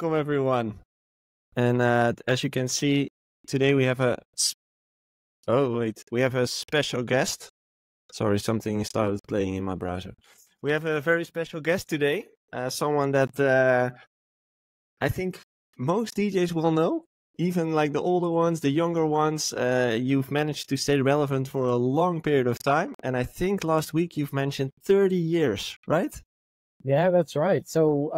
Welcome everyone. And as you can see, today we have we have a special guest. Sorry, something started playing in my browser. We have a very special guest today. Someone that I think most DJs will know. Even like the older ones, the younger ones, you've managed to stay relevant for a long period of time. And I think last week you've mentioned 30 years, right? Yeah, that's right. So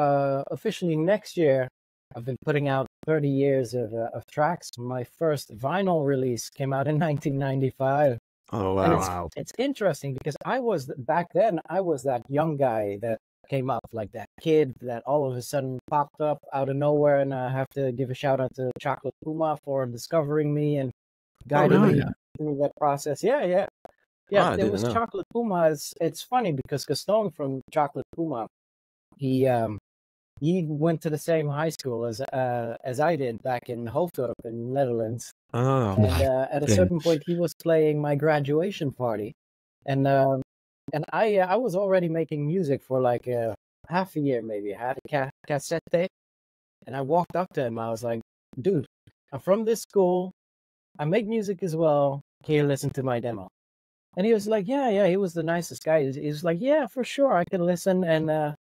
officially next year, I've been putting out 30 years of tracks. My first vinyl release came out in 1995. Oh, And wow. it's interesting because back then, I was that young guy that came up, like that kid that all of a sudden popped up out of nowhere. And I have to give a shout out to Chocolate Puma for discovering me and guiding me through that process. Yeah, it was Chocolate Puma. It's funny because Gaston from Chocolate Puma, he went to the same high school as I did back in Hoofddorp in Netherlands. Oh. And at a certain point, he was playing my graduation party, and I was already making music for like half a year maybe. I had a cassette tape, and I walked up to him. I was like, "Dude, I'm from this school. I make music as well. Can you listen to my demo?" And he was like, yeah, he was the nicest guy. He was like, yeah, for sure, I can listen. And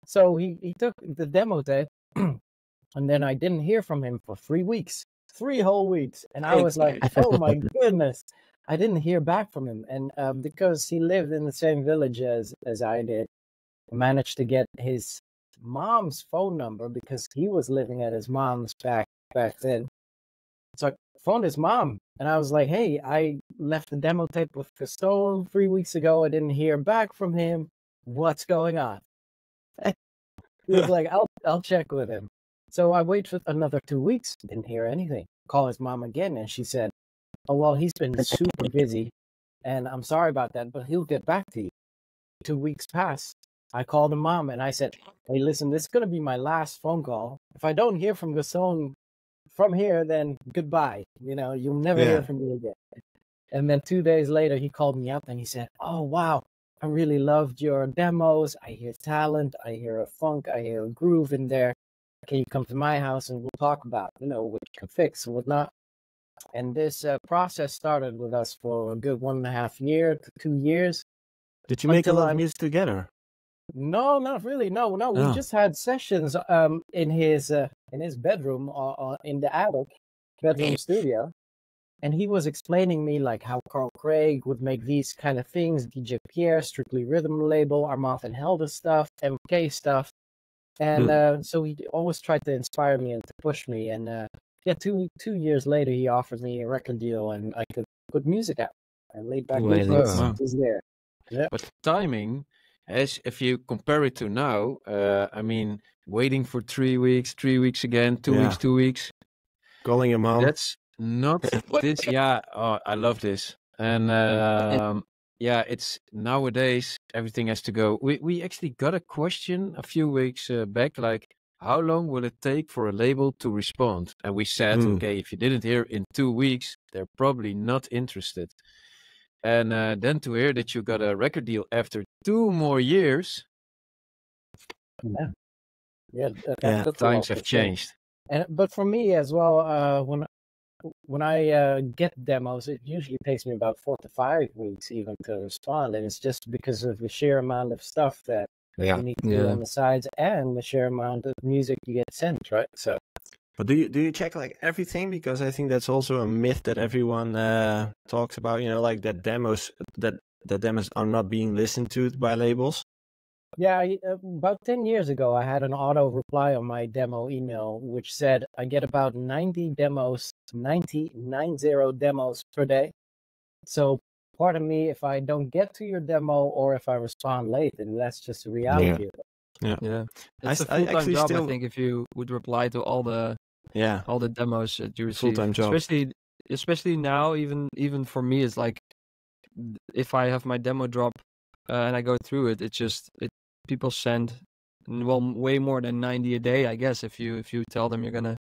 so he took the demo tape, and then I didn't hear from him for 3 weeks, 3 whole weeks. And I was like, oh my goodness, I didn't hear back from him. And because he lived in the same village as I did, I managed to get his mom's phone number because he was living at his mom's back then. So I phoned his mom, and I was like, hey, I left the demo tape with Gaston 3 weeks ago. I didn't hear back from him. What's going on? He was like, I'll check with him. So I waited for another 2 weeks, didn't hear anything. Call his mom again, and she said, oh, well, he's been super busy, and I'm sorry about that, but he'll get back to you. 2 weeks passed. I called the mom, and I said, hey, listen, this is going to be my last phone call. If I don't hear from Gaston from here, then goodbye. You'll never hear from me again. And then 2 days later, he called me up and he said, oh, wow, I really loved your demos. I hear talent. I hear a funk. I hear a groove in there. Can you come to my house and we'll talk about, what you can fix and whatnot. And this process started with us for a good 1.5 years to 2 years. Did you make a lot of music together? No, not really. No. We just had sessions in his bedroom or in the attic bedroom studio, and he was explaining me like how Carl Craig would make these kind of things, DJ Pierre, Strictly Rhythm label, Armand and Helder stuff, MK stuff, and so he always tried to inspire me and to push me. And 2 years later, he offered me a record deal, and I could put music out. And Laidback is there. Yeah. But timing, as if you compare it to now, I mean, waiting for 3 weeks, 3 weeks again, 2 weeks, 2 weeks. Calling your mom. That's not this. Yeah, I love this. And it's nowadays everything has to go. We actually got a question a few weeks back, like, how long will it take for a label to respond? And we said, okay, if you didn't hear in 2 weeks, they're probably not interested. And then to hear that you got a record deal after 2 more years. Times have changed. But for me as well, when I get demos, it usually takes me about 4 to 5 weeks even to respond, and it's just because of the sheer amount of stuff that you need to do on the sides and the sheer amount of music you get sent, right? So. But do you check like everything? Because I think that's also a myth that everyone talks about. Like that demos are not being listened to by labels. Yeah, about 10 years ago, I had an auto reply on my demo email, which said I get about 90 demos per day. So pardon me if I don't get to your demo or if I respond late, and that's just a reality. Yeah. It's a full-time job, I think, if you would reply to all the demos that you receive. Full-time job. Especially now, even for me, it's like if I have my demo drop and I go through it, people send way more than 90 a day, I guess. If you tell them you're gonna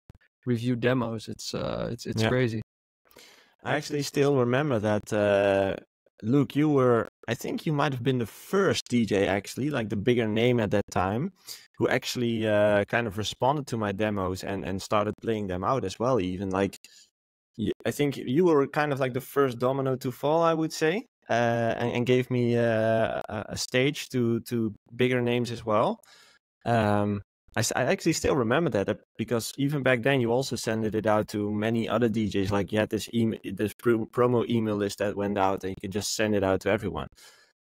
review demos, it's crazy. I actually still remember that Luke, I think you might have been the first DJ actually, like the bigger name at that time, who actually kind of responded to my demos and started playing them out as well. Even like, I think you were kind of like the first domino to fall, I would say, and gave me a stage to bigger names as well. I actually still remember that because even back then you also sent it out to many other DJs. Like you had this promo email list that went out, and you could just send it out to everyone.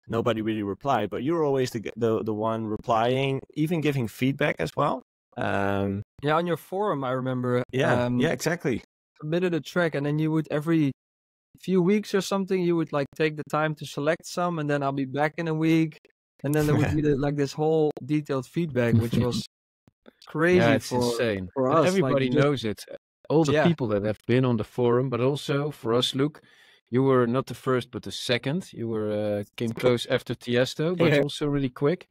Nobody really replied, but you were always the one replying, even giving feedback as well. Yeah, on your forum, I remember. Yeah, exactly. Submitted a track, and then you would every few weeks or something, you would like take the time to select some, and then I'll be back in a week, and then there would be like this whole detailed feedback, which was crazy. Yeah, it's insane. For And us. everybody knows it. All the Yeah. people that have been on the forum, but also for us, Luke, you were not the first, but the second. You were came close after Tiesto, but Yeah. also really quick.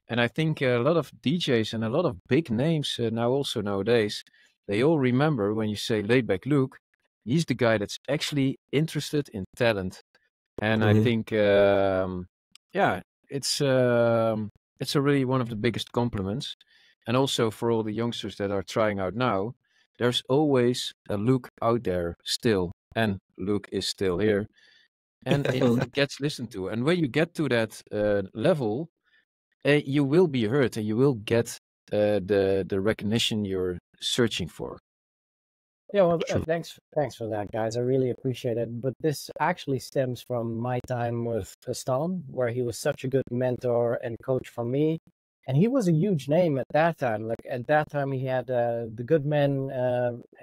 And I think a lot of DJs and a lot of big names now also nowadays, they all remember when you say Laidback Luke, he's the guy that's actually interested in talent. And I think, yeah, it's a really one of the biggest compliments. And also for all the youngsters that are trying out now, there's always a Luke out there still, and Luke is still here, and it gets listened to. And when you get to that level, you will be heard, and you will get the recognition you're searching for. Yeah, well, True. thanks for that, guys. I really appreciate it. But this actually stems from my time with Stan, where he was such a good mentor and coach for me. And he was a huge name at that time. Like at that time, he had the Good Men.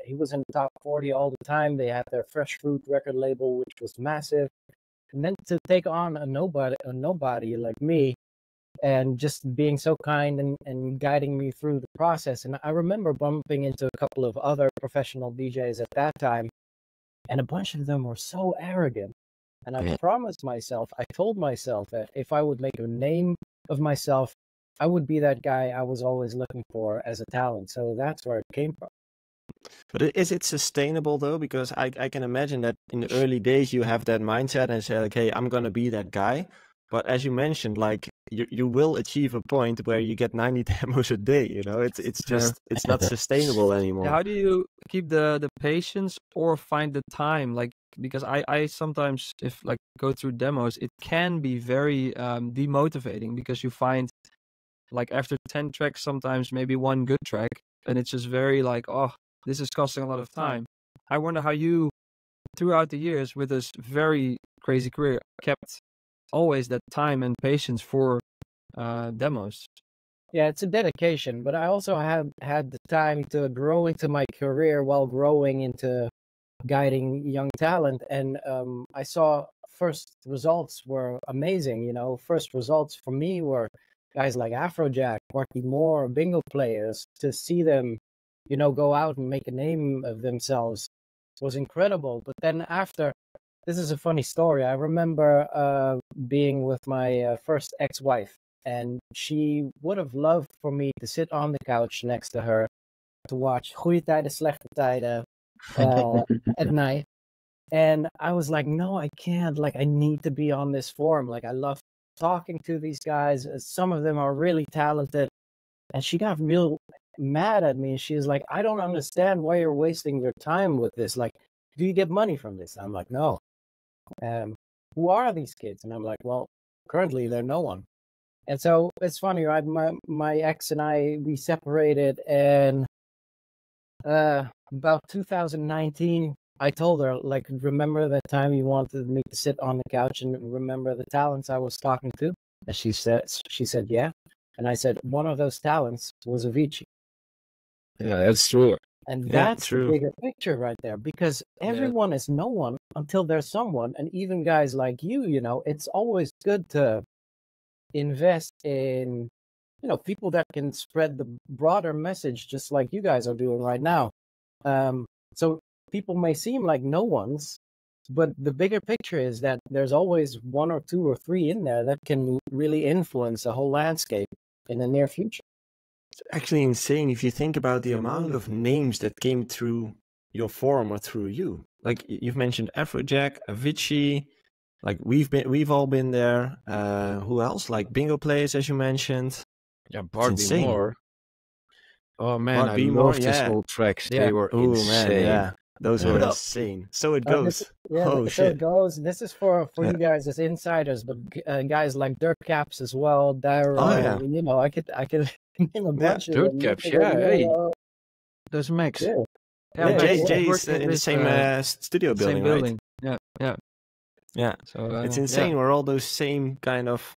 He was in the top 40 all the time. They had their Fresh Fruit record label, which was massive. And then to take on a nobody like me, and just being so kind and guiding me through the process. And I remember bumping into a couple of other professional DJs at that time, and a bunch of them were so arrogant. And I told myself that if I would make a name of myself, I would be that guy I was always looking for as a talent. So that's where it came from. But is it sustainable though? Because I can imagine that in the early days you have that mindset and say like, hey, I'm gonna be that guy. But as you mentioned, like you will achieve a point where you get 90 demos a day. You know, it's just it's not sustainable anymore. How do you keep the patience or find the time? Like, because I sometimes, if like go through demos, it can be very demotivating because you find like after 10 tracks, sometimes maybe one good track, and it's just very like, oh, this is costing a lot of time. I wonder how you, throughout the years with this very crazy career, kept always that time and patience for demos. Yeah, it's a dedication, but I also have had the time to grow into my career while growing into guiding young talent. And I saw first results were amazing. You know, first results for me were guys like Afrojack, Marky Moore, bingo players. To see them, you know, go out and make a name of themselves was incredible. But then after, this is a funny story. I remember being with my first ex-wife, and she would have loved for me to sit on the couch next to her to watch Goeie Tijden, Slechte Tijden at night. And I was like, no, I can't. Like, I need to be on this forum. Like, I love talking to these guys. Some of them are really talented. And she got real mad at me. She was like, I don't understand why you're wasting your time with this. Like, do you get money from this? I'm like, no. Who are these kids? And I'm like, well, currently they're no one. And so it's funny, right? My ex and I, we separated, and about 2019, I told her, like, remember that time you wanted me to sit on the couch and remember the talents I was talking to? And she said, yeah. And I said, one of those talents was Avicii. Yeah, that's true. And Yeah, that's the true. bigger picture right there, because everyone is no one until there's someone. And even guys like you know, it's always good to invest in, you know, people that can spread the broader message, just like you guys are doing right now. So people may seem like no ones, but the bigger picture is that there's always one or two or three in there that can really influence the whole landscape in the near future. It's actually insane if you think about the amount of names that came through your forum or through you. Like you've mentioned Afrojack, Avicii, Like we've all been there. Who else? Like bingo players, as you mentioned. Yeah, It's Bart insane. Moore. Oh man, Bart I Beamore, loved his yeah. old tracks. Yeah. They were Oh man, insane. yeah. Those Yeah. were insane. So it This goes. is, yeah, Oh so it shit. goes. This is for Yeah. you guys as insiders, but guys like Dirt Caps as well. They're, Oh yeah. you know, I could name a bunch of Dirt them. Caps, You know, yeah. Hey, uh, that's Max. yeah, Yeah, Yeah, yeah, Max yeah. Jay is working in the with same studio building, same right? building. Yeah. Yeah. So It's yeah. insane where all those same kind of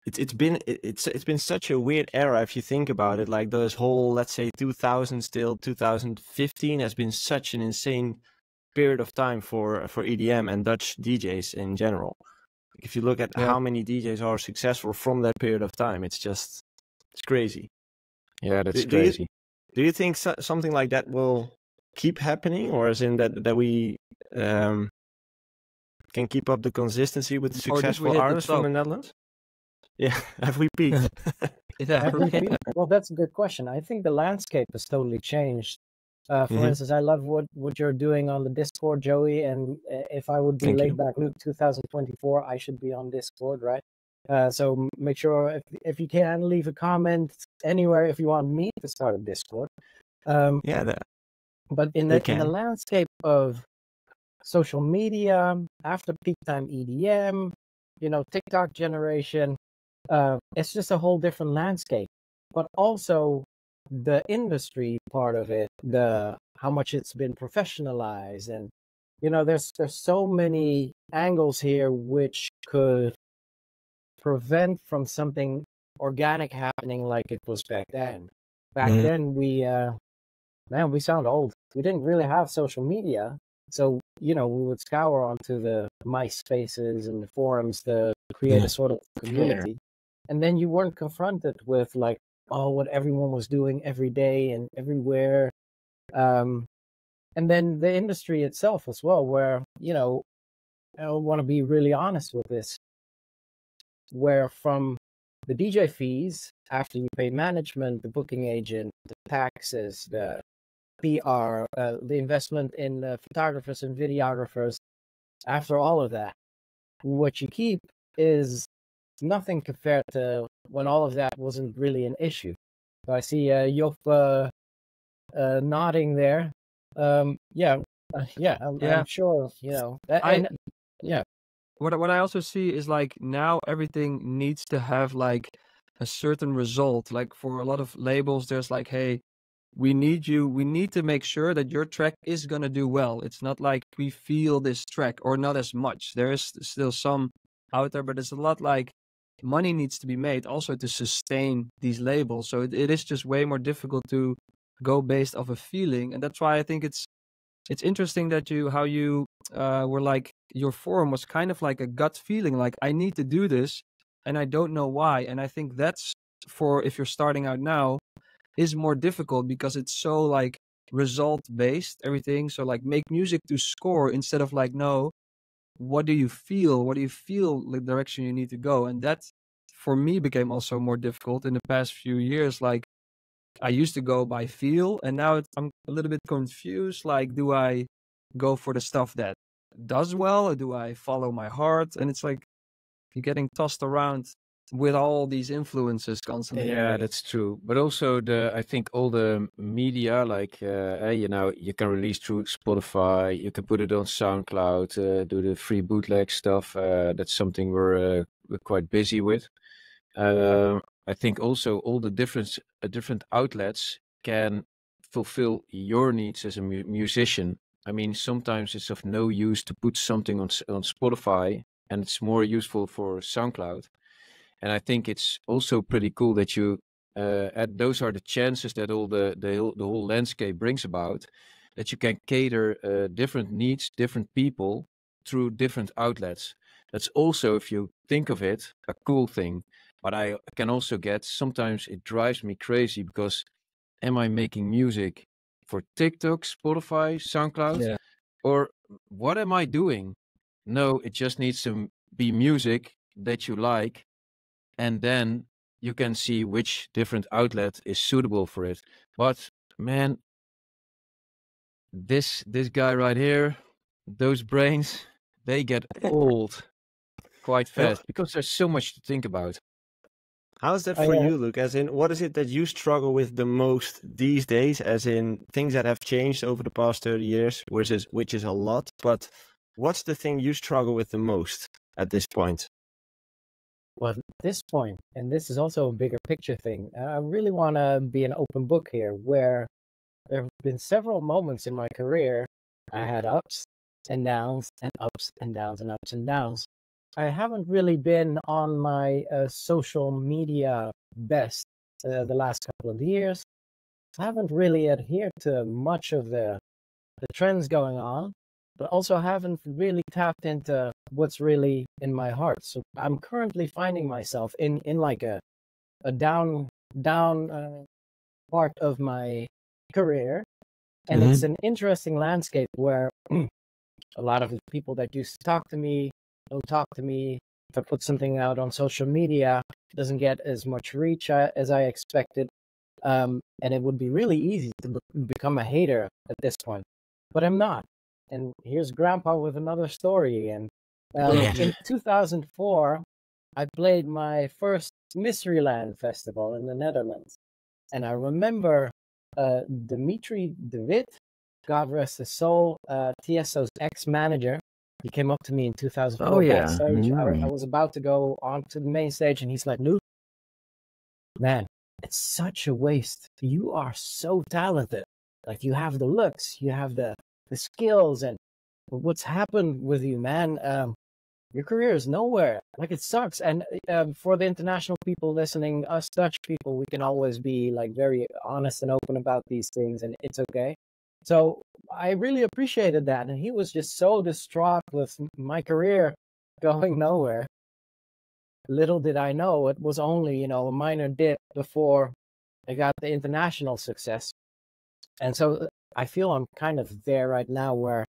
it's been such a weird era if you think about it. Like those whole, let's say 2000s till 2015 has been such an insane period of time for EDM and Dutch DJs in general. If you look at Yeah. how many DJs are successful from that period of time, it's crazy. Yeah, that's Do you crazy. do you think something like that will keep happening, or is in that we can keep up the consistency with Or did we successful hit the artists from top? the Netherlands? Yeah, have we peaked? Yeah. Have we been- Well, that's a good question. I think the landscape has totally changed. For Mhm. instance, I love what you're doing on the Discord, Joey. And if I would be Thank you. Laidback Luke 2024, I should be on Discord, right? So make sure if you can leave a comment anywhere if you want me to start a Discord. Yeah, But in we the can. landscape of social media, after peak time EDM, you know, TikTok generation, it's just a whole different landscape. But also the industry part of it, the how much it's been professionalized, and you know, there's so many angles here which could prevent from something organic happening like it was back then. Back Mhm. then, man, we sound old. We didn't really have social media, so you know, we would scour onto the MySpaces and the forums to create Yeah. a sort of community, and then you weren't confronted with like, oh, what everyone was doing every day and everywhere. And then the industry itself as well, where, you know, I want to be really honest with this, where from the DJ fees, after you pay management, the booking agent, the taxes, the PR, the investment in photographers and videographers, after all of that, what you keep is nothing compared to when all of that wasn't really an issue. So I see Job nodding there. Yeah, Yeah. I'm sure, you know, I yeah, what I also see is like now everything needs to have like a certain result. Like for a lot of labels, there's like, hey, we need to make sure that your track is gonna do well. It's not like we feel this track or not as much. There is still some out there, but it's a lot like money needs to be made also to sustain these labels. So it is just way more difficult to go based off a feeling, and that's why I think it's interesting that you were like your forum was kind of like a gut feeling, like I need to do this and I don't know why. And I think that's for if you're starting out now is more difficult because it's so like result based everything. So like make music to score instead of like no, what do you feel? What do you feel the direction you need to go? And that for me became also more difficult in the past few years. Like I used to go by feel, and now I'm a little bit confused. Like, do I go for the stuff that does well, or do I follow my heart? And it's like you're getting tossed around with all these influences constantly. Yeah, that's true. But also I think all the media, like you know, you can release through Spotify, you can put it on SoundCloud, do the free bootleg stuff. That's something we're quite busy with. I think also all the different outlets can fulfill your needs as a musician. I mean, sometimes it's of no use to put something on Spotify, and it's more useful for SoundCloud. And I think it's also pretty cool that you add. Those are the chances that all the whole landscape brings about, that you can cater different needs, different people through different outlets. That's also, if you think of it, a cool thing. But I can also get, sometimes it drives me crazy because am I making music for TikTok, Spotify, SoundCloud, Yeah. or what am I doing? No, it just needs to be music that you like, and then you can see which different outlet is suitable for it. But man, this guy right here, those brains, they get old. quite fast because there's so much to think about. How's that for you, Luke? As in, what is it that you struggle with the most these days? As in, things that have changed over the past 30 years, which is a lot. But what's the thing you struggle with the most at this point? Well, at this point, and this is also a bigger picture thing, I really want to be an open book here, where there have been several moments in my career I had ups and downs and ups and downs and ups and downs. I haven't really been on my social media best the last couple of years. I haven't really adhered to much of the trends going on, but also haven't really tapped into what's really in my heart. So I'm currently finding myself in like a down part of my career, and it's an interesting landscape where a lot of the people that used to talk to me don't talk to me. If I put something out on social media, it doesn't get as much reach as I expected. And it would be really easy to become a hater at this point, but I'm not. And here's Grandpa with another story. And in 2004, I played my first Mysteryland festival in the Netherlands. And I remember Dimitri de Wit, God rest his soul, Tiesto's ex-manager. He came up to me in 2004 backstage. I was about to go onto the main stage, and he's like, "Luke, man, it's such a waste. You are so talented. Like, you have the looks, you have the skills, and what's happened with you, man? Your career is nowhere. Like, it sucks." And for the international people listening, us Dutch people, we can always be like very honest and open about these things, and it's okay. So I really appreciated that. And he was just so distraught with my career going nowhere. Little did I know, it was only, a minor dip before I got the international success. And so I feel I'm kind of there right now, where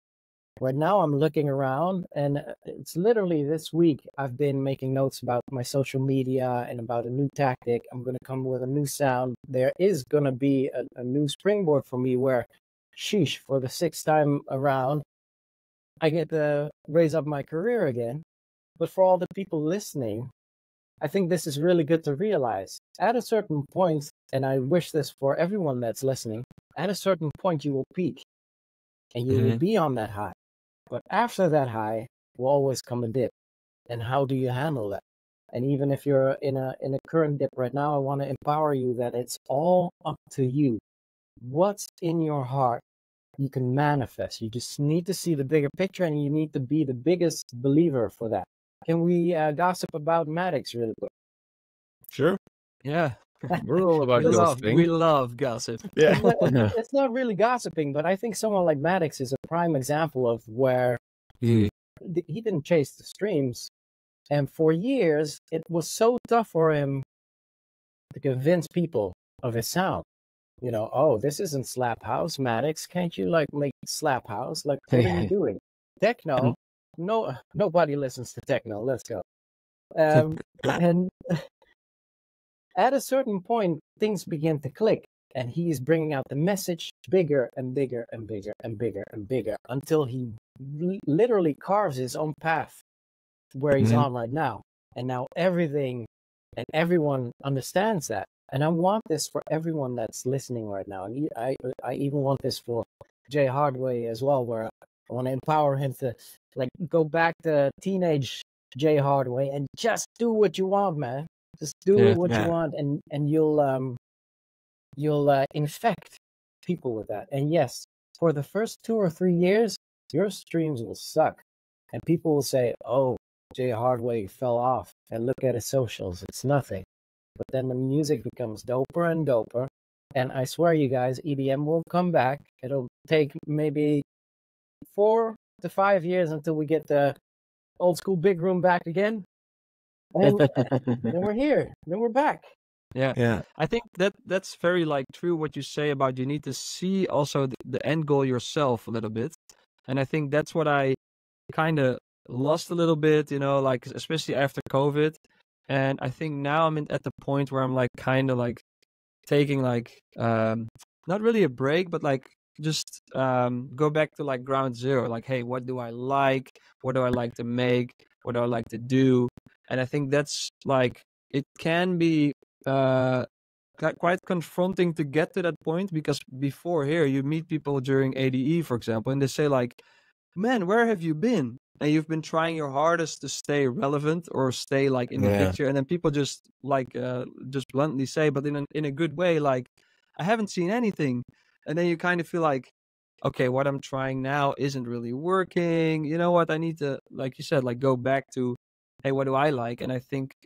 now I'm looking around, and it's literally this week I've been making notes about my social media and about a new tactic. I'm going to come with a new sound. There is going to be a new springboard for me where, sheesh, for the 6th time around, I get to raise up my career again. But for all the people listening, I think this is really good to realize. At a certain point, and I wish this for everyone that's listening, at a certain point you will peak and you will be on that high. But after that high will always come a dip. And how do you handle that? And even if you're in a current dip right now, I want to empower you that it's all up to you. What's in your heart, you can manifest. You just need to see the bigger picture, and you need to be the biggest believer for that. Can we gossip about Maddox really quick? Sure. Yeah. We're all about gossiping. We love gossip. Yeah. It's not really gossiping, but I think someone like Maddox is a prime example of where he didn't chase the streams. And for years, it was so tough for him to convince people of his sound. Oh, this isn't Slap House, Maddox. Can't you make Slap House? Like, what are you doing? Techno? No, nobody listens to techno. Let's go. And at a certain point, things begin to click, and he's bringing out the message bigger and bigger and bigger and bigger and bigger until he literally carves his own path where he's on right now. And now everything and everyone understands that. And I want this for everyone that's listening right now. And I even want this for Jay Hardway as well, where I want to empower him to go back to teenage Jay Hardway and just do what you want, man. Just do what you want, and you'll infect people with that. And yes, for the first 2 or 3 years, your streams will suck, and people will say, "Oh, Jay Hardway fell off, and look at his socials. It's nothing." But then the music becomes doper and doper, and I swear you guys, EDM will come back. It'll take maybe 4 to 5 years until we get the old school big room back again. And then we're here. Then we're back. Yeah. I think that's very true what you say about you need to see also the end goal yourself a little bit. And I think that's what I kind of lost a little bit, especially after COVID. And I think now I'm at the point where I'm taking not really a break, but just go back to ground zero. Hey, what do I like? What do I like to make? what do I like to do? And I think that's like, it can be quite confronting to get to that point, because before here you meet people during ADE, for example, and they say like, man, where have you been? And you've been trying your hardest to stay relevant or stay like in the picture, and then people just like just bluntly say, but in a good way, like, I haven't seen anything. And then you kind of feel like, okay, what I'm trying now isn't really working. You know what? I need to, like you said, like go back to, hey, what do I like? And I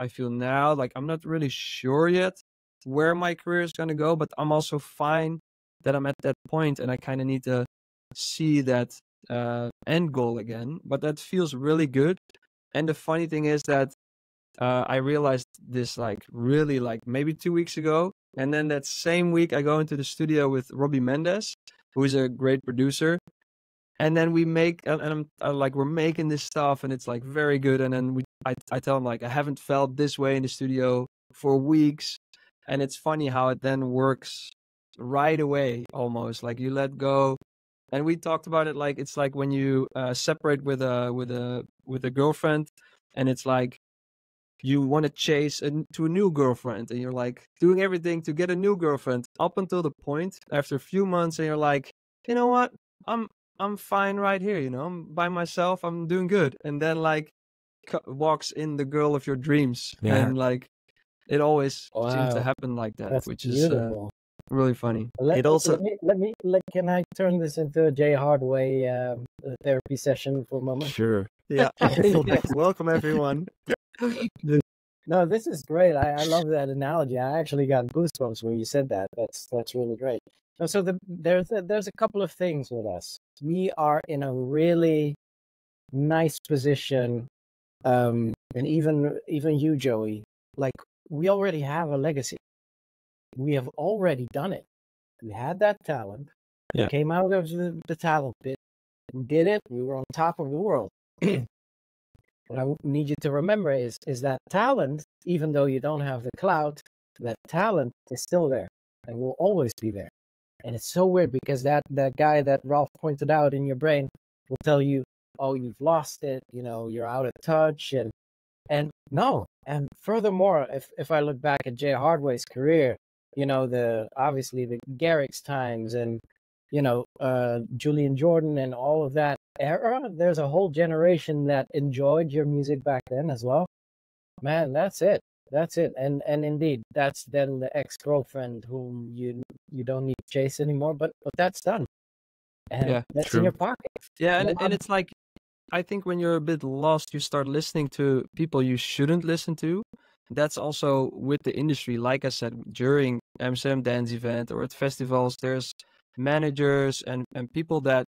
feel now like I'm not really sure yet where my career is going to go, but I'm also fine that I'm at that point, and I kind of need to see that end goal again. But that feels really good. And the funny thing is that I realized this like really like maybe 2 weeks ago. And then that same week I go into the studio with Robbie Mendes, who is a great producer. And then we make, and I'm like, we're making this stuff and it's like very good. And then I tell him like, I haven't felt this way in the studio for weeks. And it's funny how it then works right away, almost like you let go. And we talked about it like, it's like when you separate with a girlfriend, and it's like you want to chase to a new girlfriend, and you're like doing everything to get a new girlfriend up until the point after a few months, and you're like, you know what, I'm fine right here, you know, I'm by myself, I'm doing good. And then like walks in the girl of your dreams, and like it always seems to happen like that. That's which beautiful. is really funny. Can I turn this into a Jay Hardway therapy session for a moment? Sure. Yeah. Welcome everyone. No, this is great. I love that analogy. I actually got goosebumps when you said that. That's really great. So there's a couple of things with us. We are in a really nice position, and even you, Joey, like we already have a legacy. We have already done it. We had that talent. Yeah. We came out of the talent pit. We did it. We were on top of the world. What I need you to remember is that talent, even though you don't have the clout, that talent is still there and will always be there. And it's so weird because that guy that Ralph pointed out in your brain will tell you, oh, you've lost it, you know, you're out of touch, and no. And furthermore, if I look back at Jay Hardway's career, you know, obviously the Garrix times and, you know, Julian Jordan and all of that era, there's a whole generation that enjoyed your music back then as well. Man, that's it. And indeed, that's then the ex-girlfriend whom you don't need to chase anymore, but that's done. And that's true. in your pocket. Yeah, and it's like, I think when you're a bit lost, you start listening to people you shouldn't listen to. That's also with the industry. Like I said, during Amsterdam Dance Event or at festivals, there's managers and people that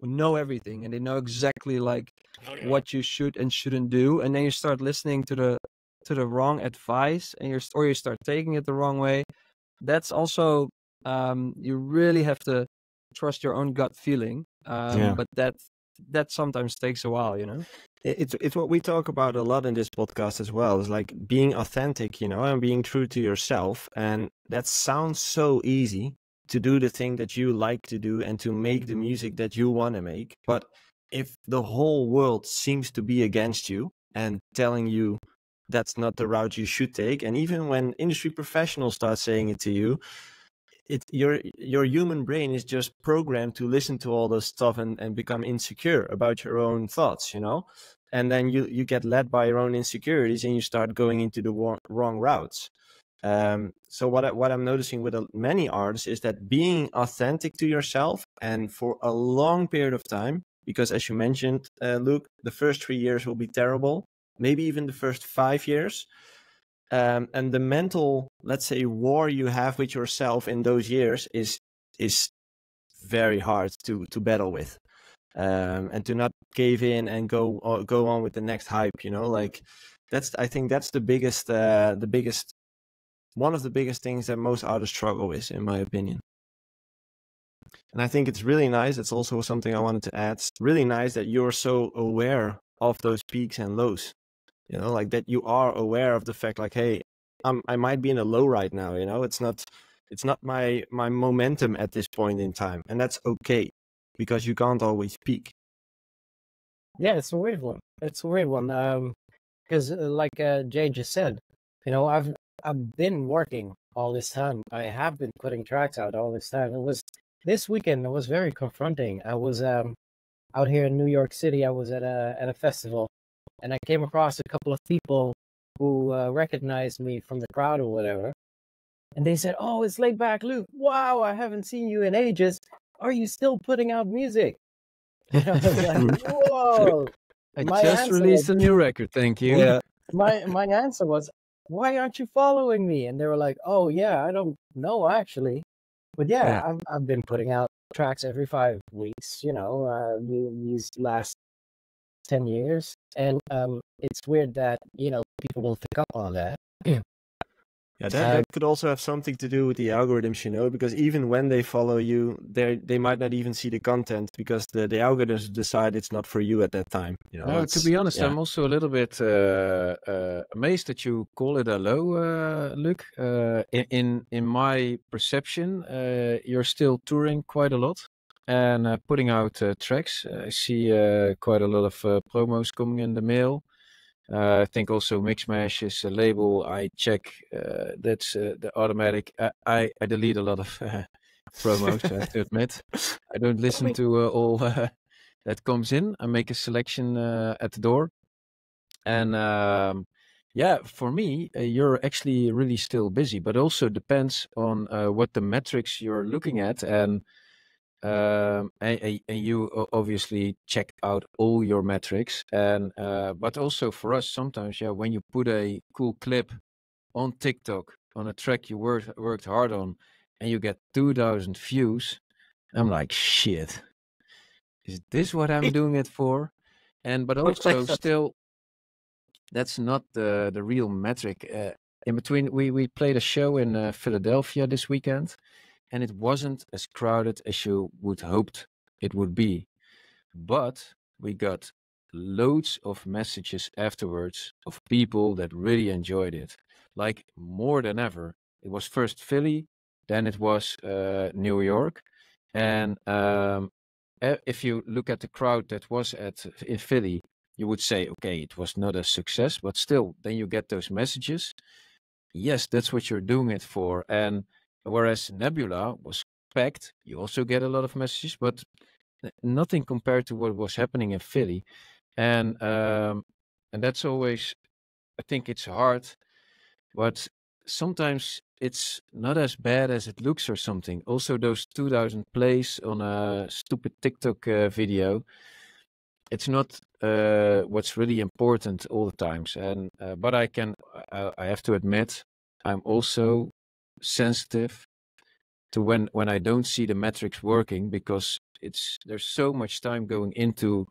know everything, and they know exactly like what you should and shouldn't do. And then you start listening to the wrong advice, and you start taking it the wrong way. That's also you really have to trust your own gut feeling. But that sometimes takes a while, you know. It's what we talk about a lot in this podcast as well. It's like being authentic, you know, and being true to yourself. And that sounds so easy, to do the thing that you like to do and to make the music that you want to make. But if the whole world seems to be against you and telling you that's not the route you should take, and even when industry professionals start saying it to you, your human brain is just programmed to listen to all this stuff and become insecure about your own thoughts, you know. And then you get led by your own insecurities and you start going into the wrong routes. So what I'm noticing with many artists is that being authentic to yourself, and for a long period of time, because as you mentioned, Luke, the first 3 years will be terrible, maybe even the first 5 years. And the mental, let's say, war you have with yourself in those years is very hard to battle with, and to not cave in and go on with the next hype. You know, like I think that's the biggest one of the biggest things that most artists struggle with, in my opinion. And I think it's really nice. It's also something I wanted to add. It's really nice that you're so aware of those peaks and lows. You know, like that you are aware of the fact, like, hey, I might be in a low right now. You know, it's not my momentum at this point in time, and that's okay, because you can't always peak. Yeah, it's a weird one. It's a weird one. Because like Jay just said, I've been working all this time. I have been putting tracks out all this time. It was this weekend. It was very confronting. I was out here in New York City. I was at a festival, and I came across a couple of people who recognized me from the crowd or whatever, and they said, "Oh, it's Laidback Luke. Wow, I haven't seen you in ages. Are you still putting out music?" I was like, "Whoa!" I My just answer released was, a new record, thank you. Yeah. my answer was, "Why aren't you following me?" And they were like, "Oh yeah, I don't know actually, but yeah, Yeah. I've been putting out tracks every 5 weeks, these last 10 years, and it's weird that people will pick up on that." Yeah, that could also have something to do with the algorithms, because even when they follow you, they might not even see the content because the algorithms decide it's not for you at that time. To be honest, I'm also a little bit amazed that you call it a low, Luke. In my perception, you're still touring quite a lot and putting out tracks. I see quite a lot of promos coming in the mail. I think also Mixmash is a label I check. That's the automatic. I delete a lot of promos, I have to admit. I don't listen to all that comes in. I make a selection at the door. And for me, you're actually really still busy, but also depends on what the metrics you're looking at. And you obviously check out all your metrics, and but also for us sometimes, when you put a cool clip on TikTok on a track you worked hard on, and you get 2,000 views, I'm like, shit, is this what I'm doing it for? But also still, that's not the real metric. In between, we played a show in Philadelphia this weekend, and it wasn't as crowded as you would hoped it would be. But we got loads of messages afterwards of people that really enjoyed it, like more than ever. It was first Philly, then it was New York, and if you look at the crowd that was in Philly, you would say, okay, it was not a success, but still, then you get those messages. Yes, that's what you're doing it for. And whereas Nebula was packed, you also get a lot of messages, but nothing compared to what was happening in Philly. And that's always, I think it's hard, but sometimes it's not as bad as it looks or something. Also, those 2,000 plays on a stupid TikTok video, it's not what's really important all the times. And but I have to admit, I'm also sensitive to when I don't see the metrics working, because there's so much time going into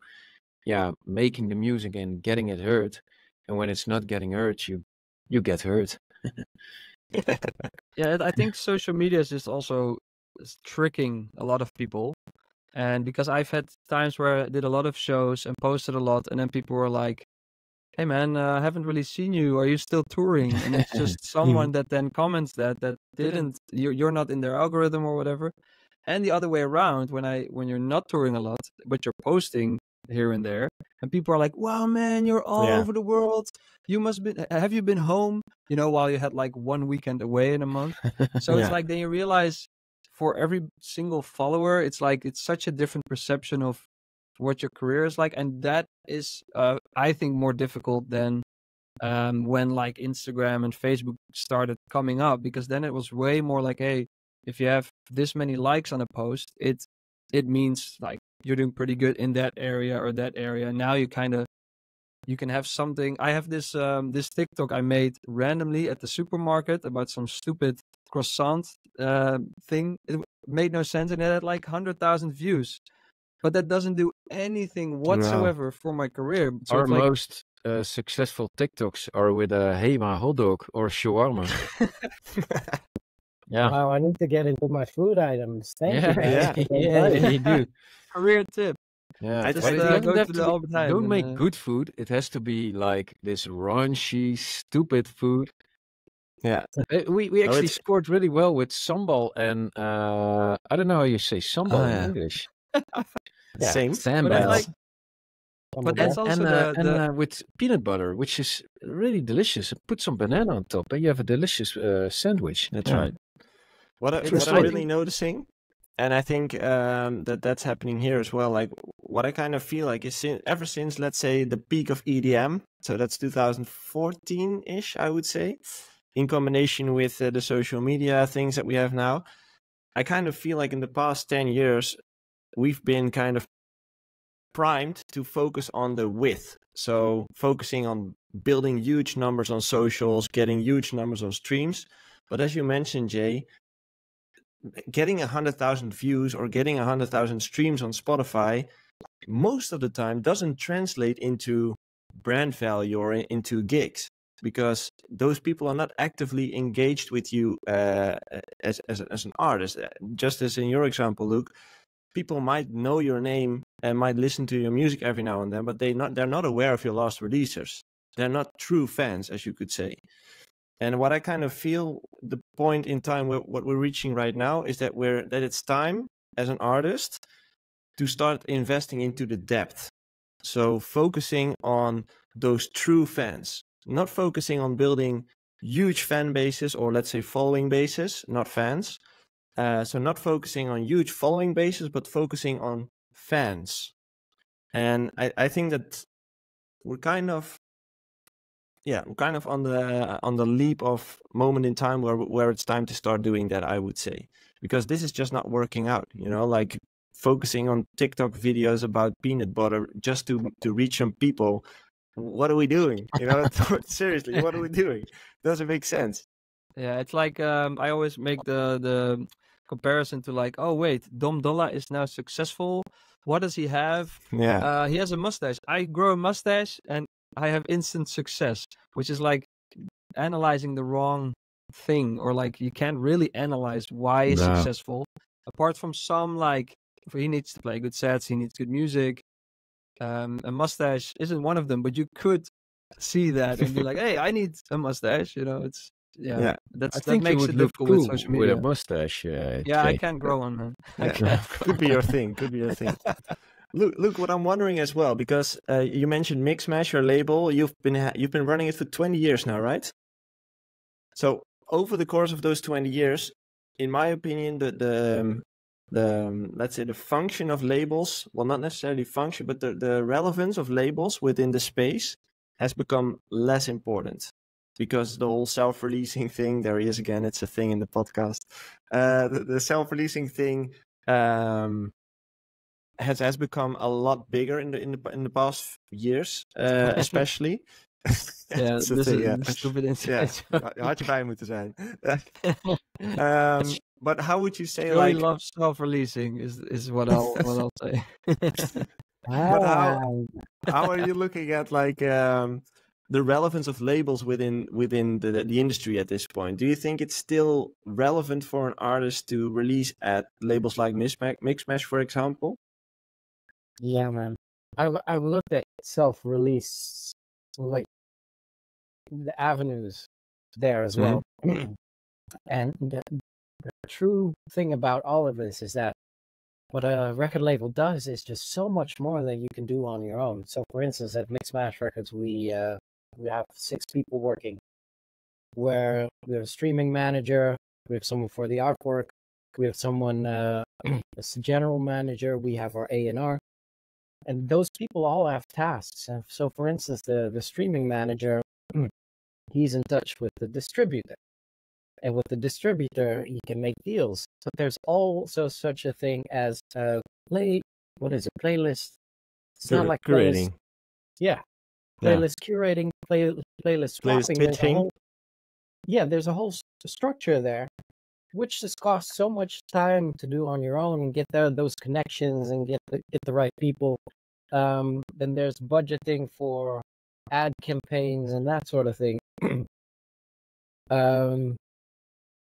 making the music and getting it heard, and when it's not getting heard, you get hurt. Yeah, I think social media is just also tricking a lot of people. And because I've had times where I did a lot of shows and posted a lot, and then people were like, "Hey man, I haven't really seen you. Are you still touring?" And it's just someone that then comments that didn't, you're not in their algorithm or whatever. And the other way around, when you're not touring a lot, but you're posting here and there, and people are like, "Wow, man, you're all over the world. Have you been home? While you had like 1 weekend away in a month." So it's like, then you realize for every single follower, it's like, it's such a different perception of what your career is like. And that is, I think, more difficult than when like Instagram and Facebook started coming up, because then it was way more like, hey, if you have this many likes on a post, it means like you're doing pretty good in that area or that area. Now you can have something. I have this this TikTok I made randomly at the supermarket about some stupid croissant thing. It made no sense, and it had like 100,000 views. But that doesn't do anything whatsoever for my career. So Our most successful TikToks are with a Hema hot dog or shawarma. Yeah. Wow, I need to get into my food items. Thank you. Yeah, you do. Career tip. Yeah, Just but it go doesn't have to to the be, Albert Heijn don't and, make good food. It has to be like this raunchy, stupid food. Yeah. We actually scored really well with sambal and I don't know how you say sambal in English. Same. Sambal. on the But that's wall. also the with peanut butter, which is really delicious. Put some banana on top, and you have a delicious sandwich. That's Yeah. right. What It's- I'm I really think- noticing, and I think that's happening here as well. Like what I kind of feel like is ever since, let's say, the peak of EDM, so that's 2014-ish, I would say, in combination with the social media things that we have now, I kind of feel like in the past 10 years, we've been kind of primed to focus on the width. So focusing on building huge numbers on socials, getting huge numbers on streams. But as you mentioned, Jay, getting 100,000 views or getting 100,000 streams on Spotify most of the time doesn't translate into brand value or into gigs, because those people are not actively engaged with you as an artist. Just as in your example, Luke, people might know your name and might listen to your music every now and then, but they're not aware of your last releases. They're not true fans, as you could say. And what I kind of feel the point in time what we're reaching right now is that it's time as an artist to start investing into the depth. So focusing on those true fans, not focusing on building huge fan bases or let's say following bases, not fans. So not focusing on huge following bases, but focusing on fans. And I think that we're kind of on the leap of moment in time where it's time to start doing that, I would say, because this is just not working out. Like focusing on TikTok videos about peanut butter just to reach some people. What are we doing? Seriously, what are we doing? Doesn't make sense. Yeah, it's like I always make the comparison to like, oh wait, Dom Dolla is now successful. What does he have? Yeah. He has a mustache. I grow a mustache and I have instant success, which is like analyzing the wrong thing, or like you can't really analyze why he's No. successful. Apart from some like, he needs to play good sets, he needs good music. A mustache isn't one of them, but you could see that and be like, hey, I need a mustache. It's Yeah. that I think you makes would it look difficult cool with social media. with a mustache. Yeah, I Jay. can't grow one, man. I Yeah. can't. Could be your thing. Could be your thing. Luke, what I'm wondering as well, because you mentioned Mixmash, your label, you've been running it for 20 years now, right? So over the course of those 20 years, in my opinion, the let's say the function of labels, well, not necessarily function, but the relevance of labels within the space has become less important, because the whole self-releasing thing, there he is again, it's a thing in the podcast. The self-releasing thing has become a lot bigger in the past years, especially. Yeah, It's a this thing, is yeah. stupid Ja, insight. had je bij moeten zijn. But how would you say, Joey like, loves self-releasing is what I'll say. but Ah, how are you looking at like the relevance of labels within the industry at this point? Do you think it's still relevant for an artist to release at labels like Mixmash, for example? yeah, man. I've looked at self-release, like the avenues there as well. And the true thing about all of this is that what a record label does is just so much more than you can do on your own. So, for instance, at Mixmash Records, we have 6 people working, where we have a streaming manager, we have someone for the artwork, we have someone as a general manager, we have our A&R, and those people all have tasks. And so, for instance, the streaming manager, he's in touch with the distributor. And with the distributor, he can make deals. But there's also such a thing as playlist. It's not like curating. Yeah. Playlist curating, playlist swapping. pitching. There's a whole structure there, which just costs so much time to do on your own and get those connections and get the right people. Then there's budgeting for ad campaigns and that sort of thing.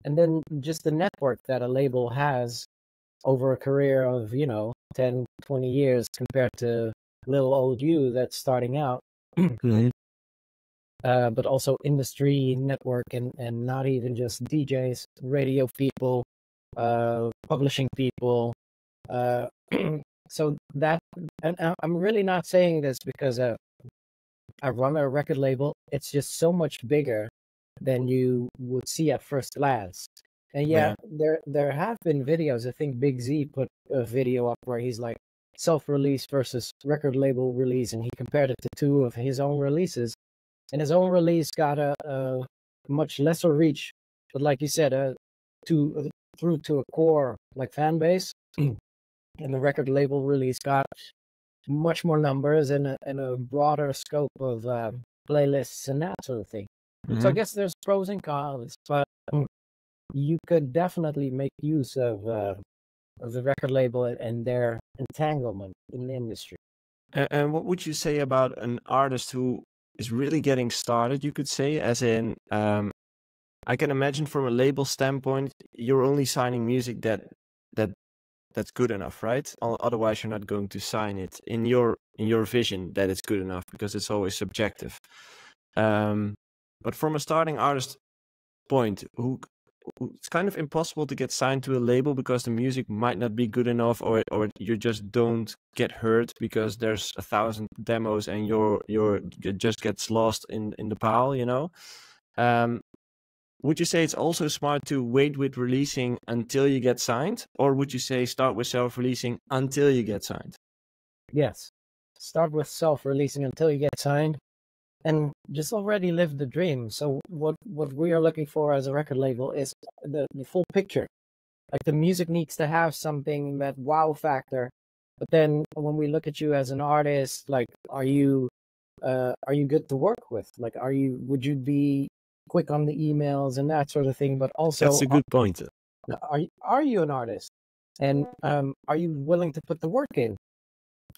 And then just the network that a label has over a career of, 10, 20 years compared to little old you that's starting out. But also industry network and not even just DJs, radio people, publishing people, So that, and I'm really not saying this because I run a record label. It's just so much bigger than you would see at first glance. And yeah, there have been videos. I think Big Z put a video up where he's like self-release versus record label release, and he compared it to two of his own releases. And his own release got a much lesser reach, but like you said, through to a core like fan base. And the record label release got much more numbers and a broader scope of playlists and that sort of thing. So I guess there's pros and cons, but you could definitely make use of the record label and their entanglement in the industry. And what would you say about an artist who is really getting started, you could say, as in, I can imagine from a label standpoint, you're only signing music that's good enough, right? Otherwise, you're not going to sign it in your vision that it's good enough, because it's always subjective. But from a starting artist point, it's kind of impossible to get signed to a label because the music might not be good enough, or you just don't get heard because there's 1,000 demos and it just gets lost in the pile, you know. Would you say it's also smart to wait with releasing until you get signed, or would you say start with self-releasing until you get signed? Yes, start with self-releasing until you get signed, and just already live the dream. So what we are looking for as a record label is the full picture. Like, the music needs to have something, that wow factor. But then when we look at you as an artist, like, are you good to work with? Like, would you be quick on the emails and that sort of thing? But also, that's a good point. Are you an artist? And are you willing to put the work in?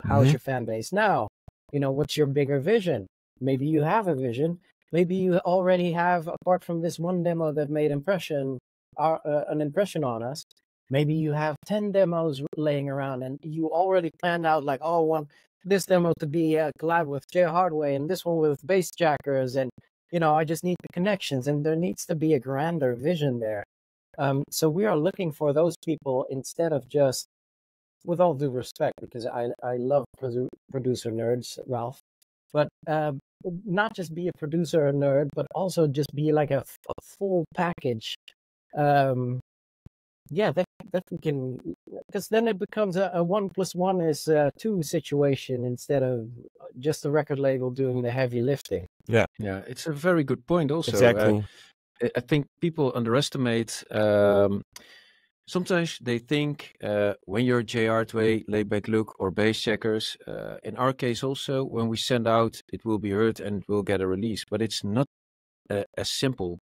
How's your fan base now? You know, what's your bigger vision? Maybe you have a vision. Maybe you already have, apart from this one demo that made an impression on us, maybe you have 10 demos laying around, and you already planned out, like, oh, I want this demo to be a collab with Jay Hardway, and this one with Bass Jackers, and, you know, I just need the connections, and there needs to be a grander vision there. So we are looking for those people, instead of just, with all due respect, because I love producer nerds, Ralph, but not just be a producer or nerd, but also just be like a full package. Yeah, that we can, because then it becomes a 1 + 1 is 2 situation, instead of just the record label doing the heavy lifting. Yeah, it's a very good point also. Exactly. I think people underestimate, sometimes they think when you're J Hardway, Laidback Look, or Bass Checkers, in our case also, when we send out, it will be heard and we'll get a release. But it's not as simple.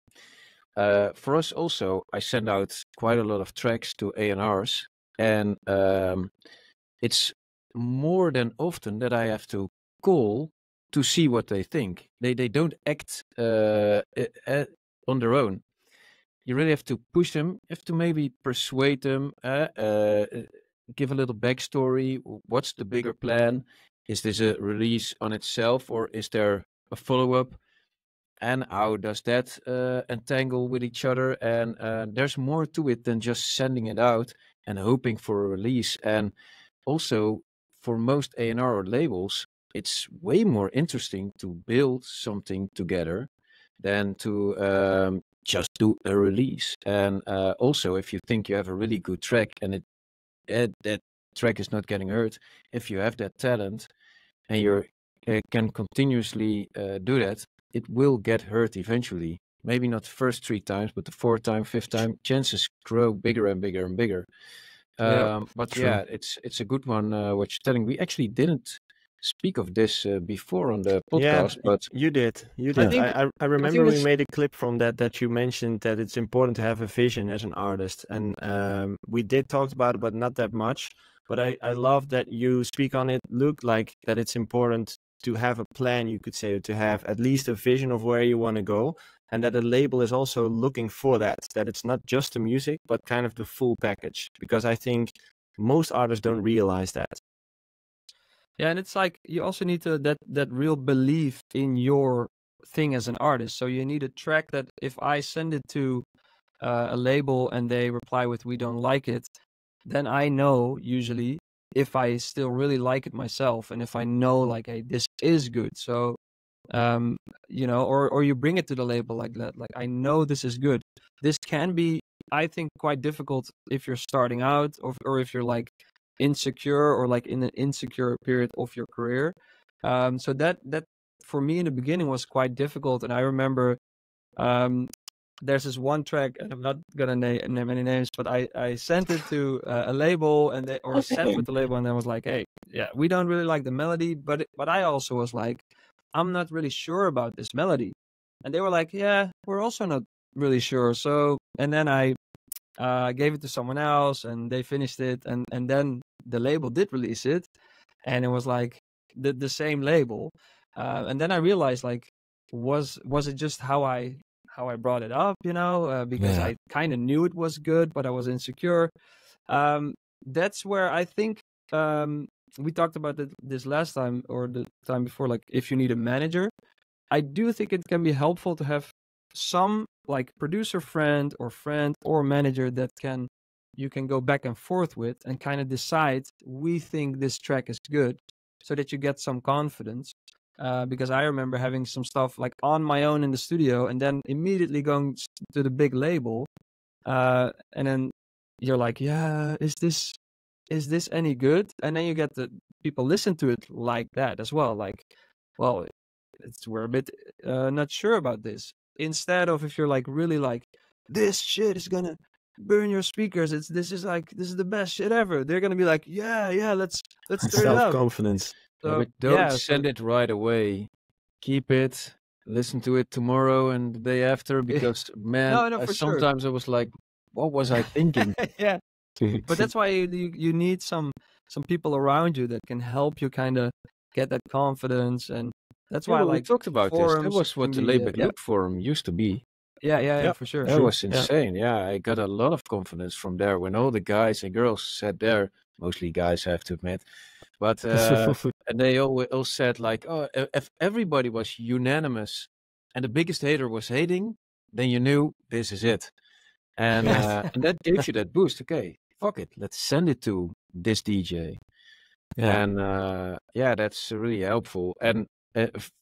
For us also, I send out quite a lot of tracks to A&Rs, and it's more than often that I have to call to see what they think. They don't act on their own. You really have to push them. You have to maybe persuade them, give a little backstory. What's the bigger plan? Is this a release on itself, or is there a follow-up? And how does that entangle with each other? And there's more to it than just sending it out and hoping for a release. And also, for most A&R or labels, it's way more interesting to build something together than to just do a release. And also, if you think you have a really good track and that track is not getting heard, if you have that talent and you can continuously do that, it will get heard eventually. Maybe not the first 3 times, but the 4th time, 5th time, chances grow bigger and bigger and bigger. But true. Yeah, it's a good one what you're telling. We actually didn't speak of this before on the podcast, but you did. I remember we made a clip from that you mentioned that it's important to have a vision as an artist, and we did talk about it, but not that much. But I love that you speak on it, Luke, like that it's important to have a plan, you could say, to have at least a vision of where you want to go, and that a label is also looking for that it's not just the music, but kind of the full package, because I think most artists don't realize that. Yeah, and it's like you also need that real belief in your thing as an artist. So you need a track that if I send it to a label and they reply with "we don't like it," then I know usually if I still really like it myself, and if I know like, hey, this is good. So, or you bring it to the label like that. Like, I know this is good. This can be, I think, quite difficult if you're starting out, or if you're like insecure, or like in an insecure period of your career. So that for me in the beginning was quite difficult. And I remember there's this one track, and I'm not gonna name any names, but I sent it to a label, and or sat with the label, and I was like, hey, yeah, we don't really like the melody, but I also was like, I'm not really sure about this melody, and they were like, yeah, we're also not really sure. So, and then I gave it to someone else, and they finished it, and then the label did release it, and it was like the same label, and then I realized, like, was it just how I brought it up, because I kind of knew it was good, but I was insecure. That's where I think we talked about this last time, or the time before, like, if you need a manager. I do think it can be helpful to have some like producer friend or manager that you can go back and forth with, and kind of decide, we think this track is good, so that you get some confidence. Because I remember having some stuff like on my own in the studio, and then immediately going to the big label, and then you're like, yeah, is this any good? And then you get the people listen to it like that as well, like, well, we're a bit not sure about this. Instead of, if you're like really like, this shit is gonna burn your speakers, this is the best shit ever, they're gonna be like, yeah, let's turn it up. Self-confidence. So, but don't send it right away. Keep it, listen to it tomorrow and the day after, because man, sometimes I was like, what was I thinking? Yeah. But that's why you need some people around you that can help you kind of get that confidence. And that's why we talked about this. That was what the Laidback Loop forum used to be. Yeah, for sure. That was insane. Yeah, I got a lot of confidence from there when all the guys and girls sat there, mostly guys, I have to admit. But and they all said like, oh, if everybody was unanimous and the biggest hater was hating, then you knew this is it. And and that gave you that boost. Okay, fuck it, let's send it to this DJ. Yeah. And that's really helpful. And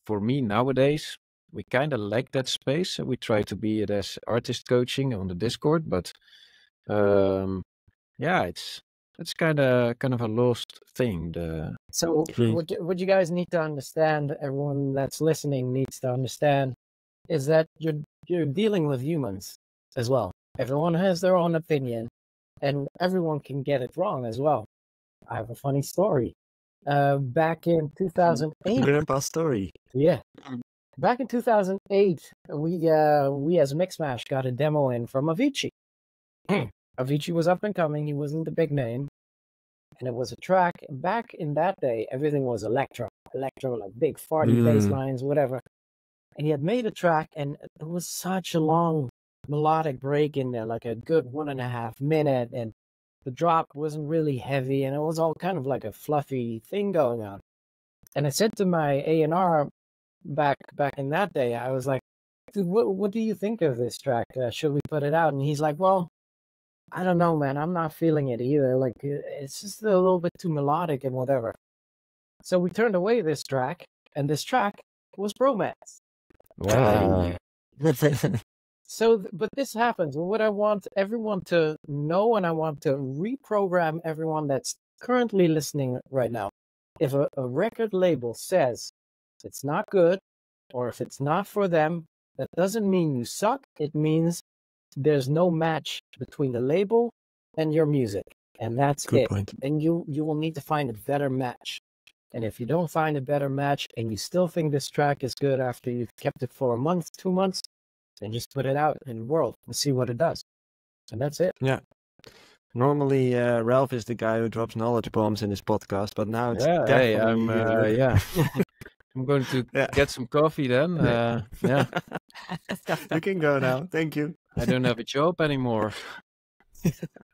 for me nowadays, we kind of lack that space. We try to be it as artist coaching on the Discord, but it's kind of a lost thing. So what you guys need to understand, everyone that's listening needs to understand, is that you're dealing with humans as well. Everyone has their own opinion, and everyone can get it wrong as well. I have a funny story. Back in 2008. Grandpa's story. Yeah. Back in 2008, we as Mixmash got a demo in from Avicii. Avicii was up and coming. He wasn't the big name. And it was a track. Back in that day, everything was electro, like big farty bass lines, whatever. And he had made a track, and it was such a long melodic break in there, like a good 1.5 minute. And the drop wasn't really heavy, and it was all kind of like a fluffy thing going on. And I said to my A&R back in that day, I was like, dude, what do you think of this track? Should we put it out? And he's like, well, I don't know, man. I'm not feeling it either. Like, it's just a little bit too melodic and whatever. So we turned away this track, and this track was Bromance. Wow. So, but this happens. What I want everyone to know, and I want to reprogram everyone that's currently listening right now. If a record label says it's not good, or if it's not for them, that doesn't mean you suck. It means there's no match between the label and your music. And that's Good it. point. And you will need to find a better match. And if you don't find a better match, and you still think this track is good after you've kept it for a month, 2 months, then just put it out in the world and see what it does. And that's it. Yeah. Normally, Ralph is the guy who drops knowledge bombs in his podcast, but now it's definitely... I'm going to get some coffee then. You can go now. Thank you. I don't have a job anymore.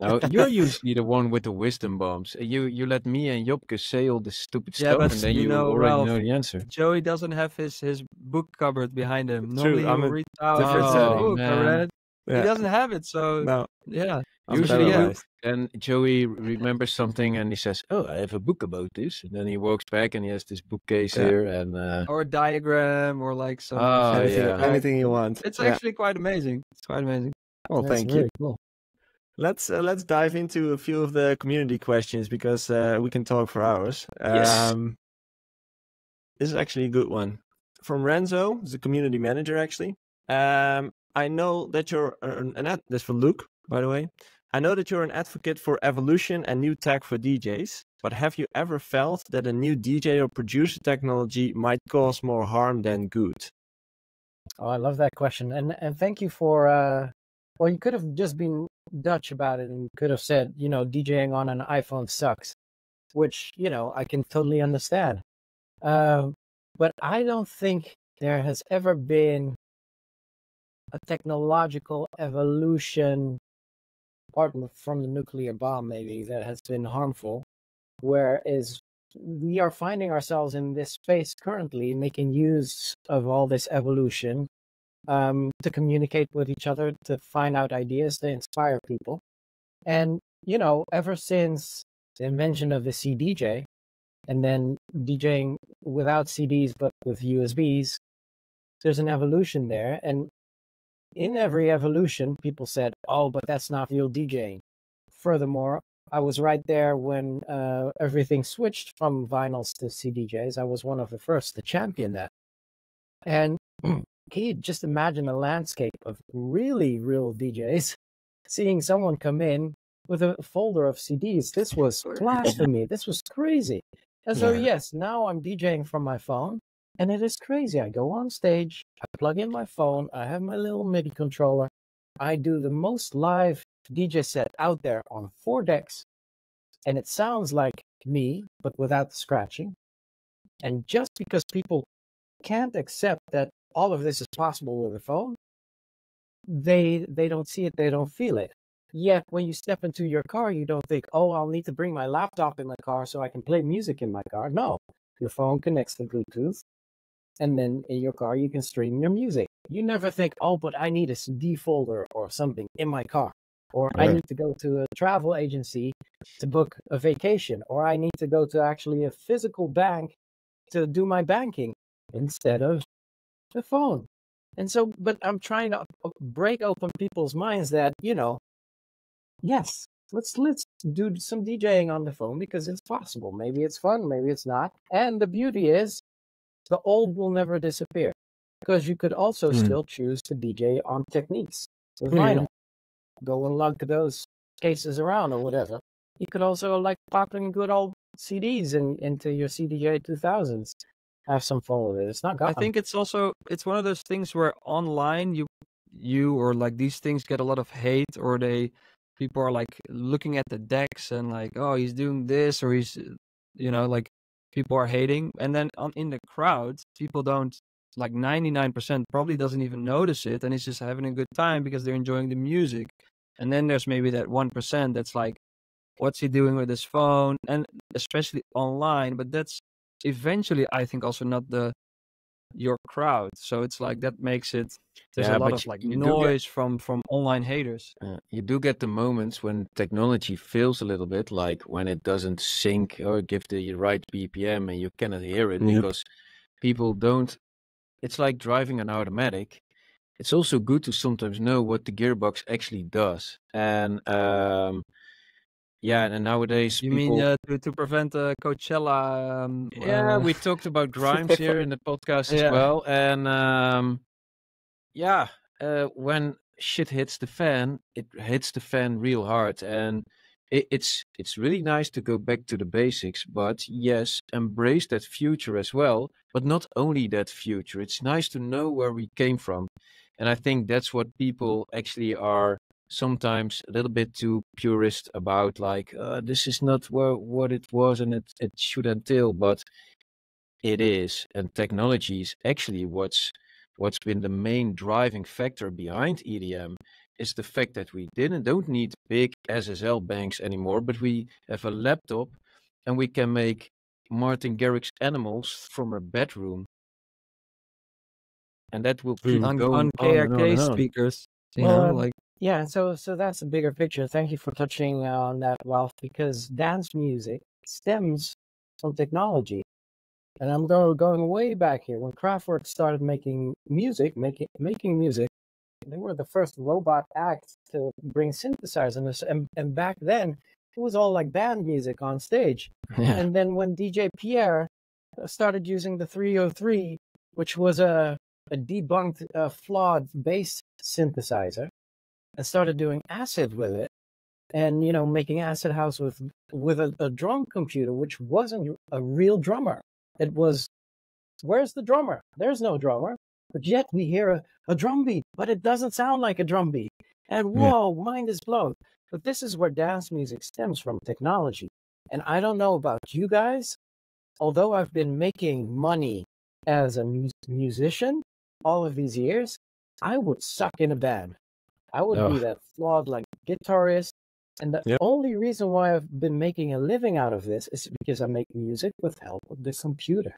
No, you're usually the one with the wisdom bombs. You let me and Jopke say all this stupid stuff, but and then you already Ralph, know the answer. Joey doesn't have his book cupboard behind him. True, Normally I'm he a reads out different his setting. book. I read it. Yeah. He doesn't have it, so No. yeah. I'm Usually, paralyzed. then Joey remembers something and he says, "Oh, I have a book about this." And then he walks back and he has this bookcase Yeah. here, and Or a diagram, or like some Oh, anything, yeah. anything you want. It's Yeah. actually quite amazing. It's quite amazing. Well, That's thank you. very cool. Let's dive into a few of the community questions because we can talk for hours. Yes. This is actually a good one from Renzo, who's the community manager. Actually, I know that you're that's for Luke, by the way. I know that you're an advocate for evolution and new tech for DJs, but have you ever felt that a new DJ or producer technology might cause more harm than good? Oh, I love that question, and thank you for. Well, you could have just been Dutch about it, and you could have said, DJing on an iPhone sucks, which I can totally understand. But I don't think there has ever been a technological evolution, apart from the nuclear bomb, maybe, that has been harmful. Whereas we are finding ourselves in this space currently, making use of all this evolution to communicate with each other, to find out ideas, to inspire people. And, ever since the invention of the CDJ, and then DJing without CDs but with USBs, there's an evolution there. And in every evolution, people said, oh, but that's not real DJing. Furthermore, I was right there when everything switched from vinyls to CDJs. I was one of the first to champion that. And can you just imagine a landscape of really real DJs seeing someone come in with a folder of CDs? This was blasphemy. This was crazy. And so, yes, now I'm DJing from my phone, and it is crazy. I go on stage, I plug in my phone, I have my little MIDI controller, I do the most live DJ set out there on 4 decks, and it sounds like me, but without the scratching. And just because people can't accept that all of this is possible with a phone, they don't see it, they don't feel it. Yet when you step into your car, you don't think, oh, I'll need to bring my laptop in the car so I can play music in my car. No, your phone connects to Bluetooth, and then in your car you can stream your music. You never think, oh, but I need a CD folder or something in my car, or I need to go to a travel agency to book a vacation, or I need to go to actually a physical bank to do my banking instead of the phone. And so, but I'm trying to break open people's minds that, yes, let's do some DJing on the phone because it's possible. Maybe it's fun, maybe it's not. And the beauty is the old will never disappear, because you could also still choose to DJ on techniques with vinyl. Go and lug those cases around or whatever. You could also pop in good old CDs into your CDJ 2000s. Have some fun with it. It's not gone. I think it's one of those things where online you or these things get a lot of hate, or people are looking at the decks and oh, he's doing this, or he's people are hating, and then in the crowd people don't, 99% probably doesn't even notice it, and it's just having a good time because they're enjoying the music. And then there's maybe that 1% that's like, what's he doing with his phone? And especially online, but that's eventually, I think, also not your crowd. So it's that makes it, there's a lot of noise from online haters. You do get the moments when technology fails a little bit, like when it doesn't sync or give the right BPM and you cannot hear it because people don't. It's like driving an automatic. It's also good to sometimes know what the gearbox actually does. And and nowadays you people... mean to prevent Coachella? We talked about Grimes here in the podcast as well. And when shit hits the fan, it hits the fan real hard. And it's really nice to go back to the basics, but yes, embrace that future as well. But not only that future, it's nice to know where we came from. And I think that's what people actually are sometimes a little bit too purist about, this is not what it was and it should entail, but it is. And technology is actually what's been the main driving factor behind EDM, is the fact that we don't need big SSL banks anymore, but we have a laptop and we can make Martin Garrix's Animals from a bedroom. And that will keep going on KRK speakers, Yeah, and so that's a bigger picture. Thank you for touching on that, Ralph, because dance music stems from technology. And I'm going way back here. When Kraftwerk started making music, they were the first robot act to bring synthesizers. And back then, it was all like band music on stage. Yeah. And then when DJ Pierre started using the 303, which was a debunked, flawed bass synthesizer, and started doing acid with it, and making acid house with a drum computer, which wasn't a real drummer. It was, where's the drummer? There's no drummer, but yet we hear a drum beat, but it doesn't sound like a drum beat. And whoa, mind is blown. But this is where dance music stems from, technology. And I don't know about you guys, although I've been making money as a musician all of these years, I would suck in a band. I would be that flawed like guitarist. And the only reason why I've been making a living out of this is because I make music with help of the computer.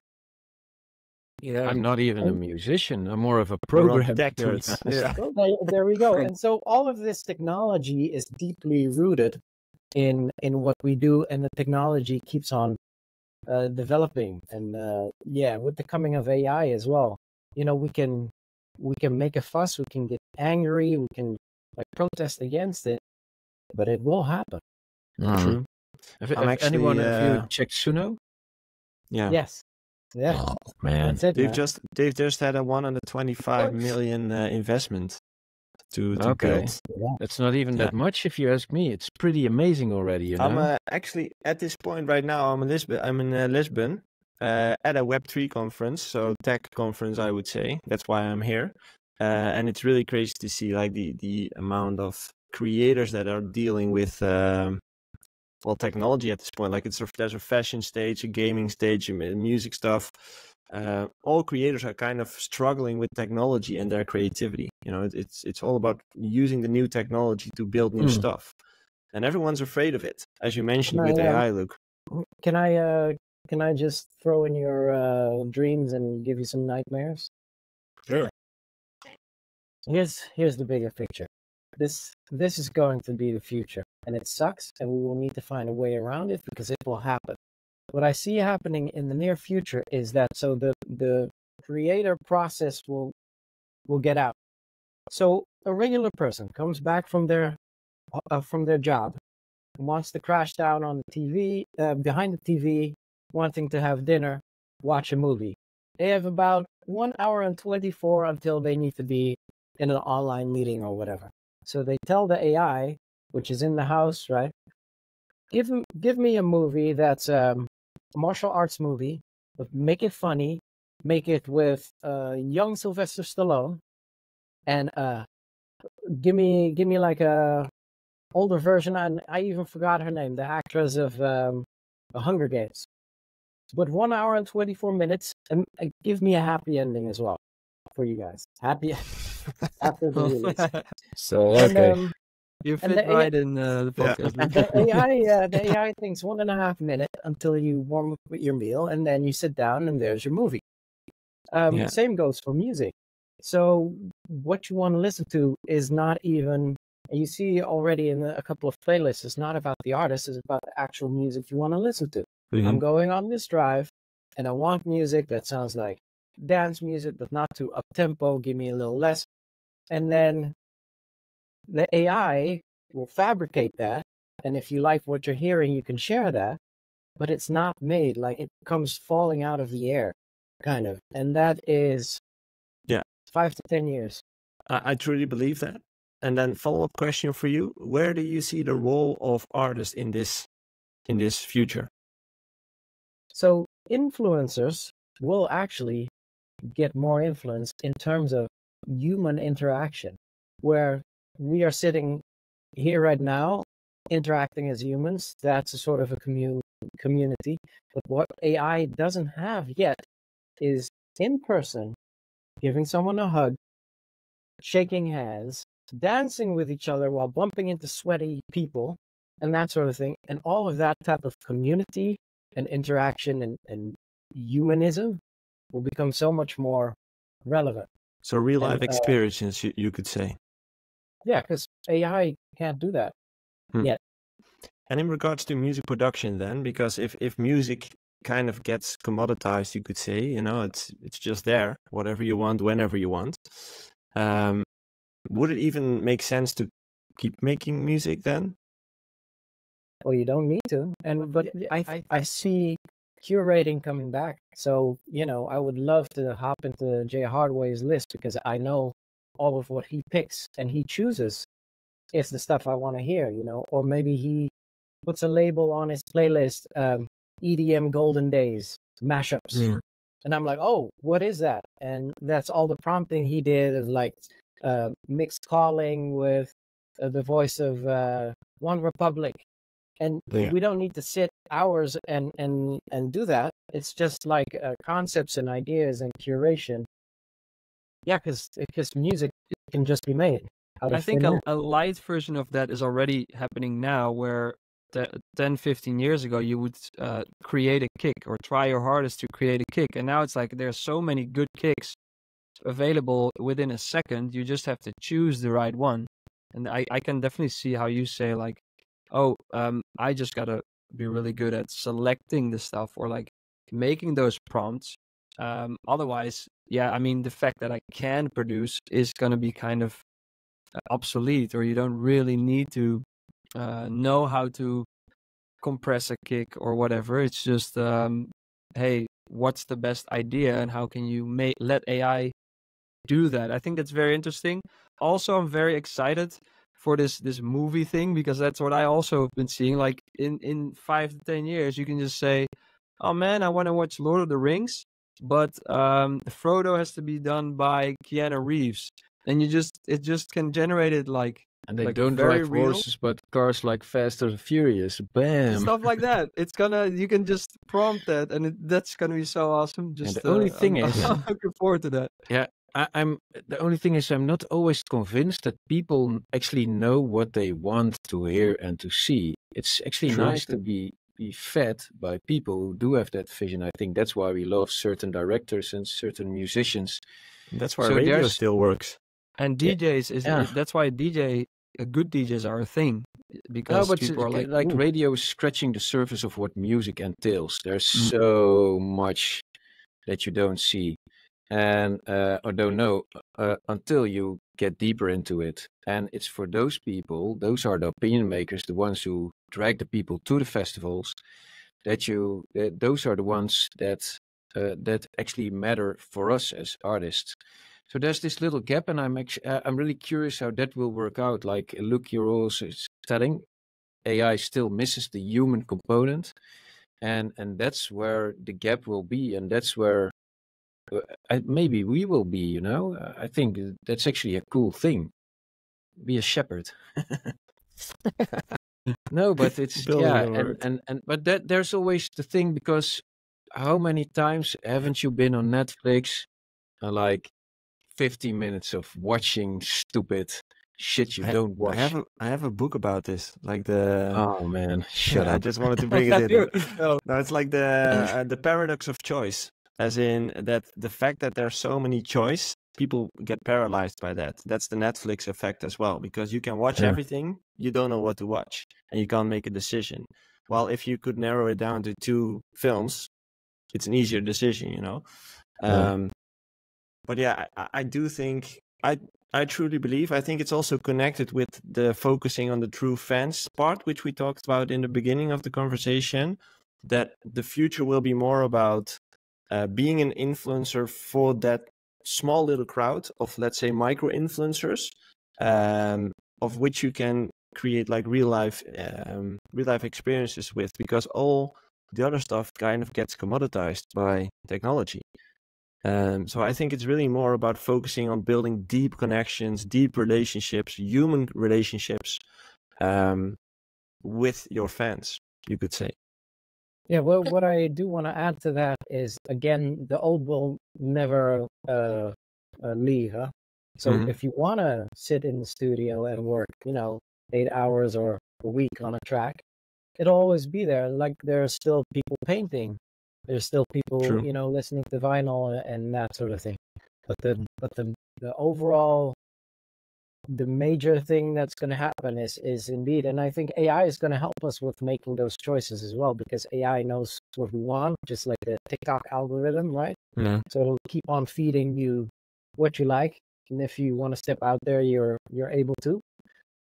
Yeah, I'm not even a musician. I'm more of a programmer. Yeah. Well, there we go. And so all of this technology is deeply rooted in what we do, and the technology keeps on developing. And with the coming of AI as well, we can make a fuss, we can get angry, we can protest against it, but it will happen. True. Have anyone of you checked Suno? Yeah. Yes. Yeah. Oh, man. That's it, They've just had a 125 million investment to build. Yeah. That's not even that much, if you ask me. It's pretty amazing already. I'm actually at this point right now. I'm in Lisbon at a Web3 conference, so tech conference, I would say. That's why I'm here, and it's really crazy to see like the amount of creators that are dealing with technology at this point. Like there's a fashion stage, a gaming stage, music stuff. All creators are kind of struggling with technology and their creativity. It's all about using the new technology to build new stuff, and everyone's afraid of it, as you mentioned with AI, Luke. Can I just throw in your dreams and give you some nightmares? Sure. Here's the bigger picture. This is going to be the future, and it sucks, and we will need to find a way around it because it will happen. What I see happening in the near future is that the creator process will get out. So a regular person comes back from their job and wants to crash down on the TV, behind the TV, wanting to have dinner, watch a movie. They have about 1 hour and 24 until they need to be in an online meeting or whatever. So they tell the AI, which is in the house, right? Give me a movie that's a martial arts movie, but make it funny, make it with young Sylvester Stallone, and give me like a older version. And I even forgot her name, the actress of The Hunger Games. But 1 hour and 24 minutes, and give me a happy ending as well for you guys. Happy after the release. So And, you fit right in the podcast. The AI thinks 1.5 minutes until you warm up with your meal, and then you sit down and there's your movie. Same goes for music. So what you want to listen to is not even, you see already in a couple of playlists, it's not about the artist, it's about the actual music you want to listen to. Mm-hmm. I'm going on this drive, and I want music that sounds like dance music, but not too up-tempo, give me a little less. And then the AI will fabricate that, and if you like what you're hearing, you can share that, but it's not made, like it comes falling out of the air, kind of. And that is 5 to 10 years. I truly believe that. And then follow-up question for you: where do you see the role of artists in this future? So influencers will actually get more influence in terms of human interaction, where we are sitting here right now interacting as humans. That's a sort of a community. But what AI doesn't have yet is in person, giving someone a hug, shaking hands, dancing with each other while bumping into sweaty people, and that sort of thing. And all of that type of community and interaction and humanism will become so much more relevant. So real life experiences, you could say. Yeah, because AI can't do that yet. And in regards to music production then, because if music kind of gets commoditized, you could say, it's just there, whatever you want, whenever you want. Would it even make sense to keep making music then? Well, you don't need to. But I see curating coming back. So, I would love to hop into Jay Hardway's list because I know all of what he picks and he chooses is the stuff I want to hear, or maybe he puts a label on his playlist, EDM Golden Days mashups. And I'm like, oh, what is that? And that's all the prompting he did is like mixed calling with the voice of One Republic. And we don't need to sit hours and do that. It's just like concepts and ideas and curation. Yeah, because music can just be made. I think a light version of that is already happening now, where 10, 15 years ago, you would create a kick or try your hardest to create a kick. And now it's like there's so many good kicks available within a second. You just have to choose the right one. And I can definitely see how you say like, oh, I just got to be really good at selecting the stuff or like making those prompts. Otherwise, yeah, I mean, the fact that I can produce is going to be kind of obsolete, or you don't really need to know how to compress a kick or whatever. It's just, hey, what's the best idea and how can you let AI do that? I think that's very interesting. Also, I'm very excited for this movie thing because that's what I also have been seeing. Like in 5 to 10 years, you can just say, oh man, I want to watch Lord of the Rings, but Frodo has to be done by Keanu Reeves. And it just can generate it like, and they like don't very drive real. horses, but cars like Fast and Furious. Bam! Stuff like that. You can just prompt that, and that's gonna be so awesome. Just and the only thing I'm, is, I'm looking forward to that. Yeah, I'm. The only thing is, I'm not always convinced that people actually know what they want to hear and to see. It's actually nice to be fed by people who do have that vision. I think that's why we love certain directors and certain musicians. That's why radio still works. And DJs that's why good DJs are a thing, because people are like radio is scratching the surface of what music entails. There's so much that you don't see and or don't know until you get deeper into it. And it's for those people, those are the opinion makers, the ones who drag the people to the festivals, those are the ones that actually matter for us as artists. So there's this little gap, and I'm really curious how that will work out. Like, look, you're also telling AI still misses the human component, and that's where the gap will be, and that's where maybe we will be. I think that's actually a cool thing. Be a shepherd. No, but it's but there's always the thing, because how many times haven't you been on Netflix, like 15 minutes of watching stupid shit you don't watch? I have a book about this. Like the oh man, shut up! I just wanted to bring it in. No, it's like the paradox of choice, as in that the fact that there's so many choice, people get paralyzed by that. That's the Netflix effect as well, because you can watch everything, you don't know what to watch, and you can't make a decision. Well, if you could narrow it down to 2 films, it's an easier decision, But yeah, I do think, I truly believe, I think it's also connected with the focusing on the true fans part, which we talked about in the beginning of the conversation, that the future will be more about being an influencer for that small little crowd of, let's say, micro influencers, of which you can create like real life experiences with, because all the other stuff kind of gets commoditized by technology. So I think it's really more about focusing on building deep connections, deep relationships, human relationships with your fans, you could say. Yeah, well, what I do want to add to that is, again, the old will never leave. Huh? So if you want to sit in the studio and work, 8 hours or a week on a track, it'll always be there. Like, there are still people painting. There's still people, listening to vinyl and that sort of thing. But the overall the major thing that's going to happen is indeed, and I think AI is going to help us with making those choices as well, because AI knows what we want, just like the TikTok algorithm, right? Yeah. So it'll keep on feeding you what you like, and if you want to step out there, you're able to.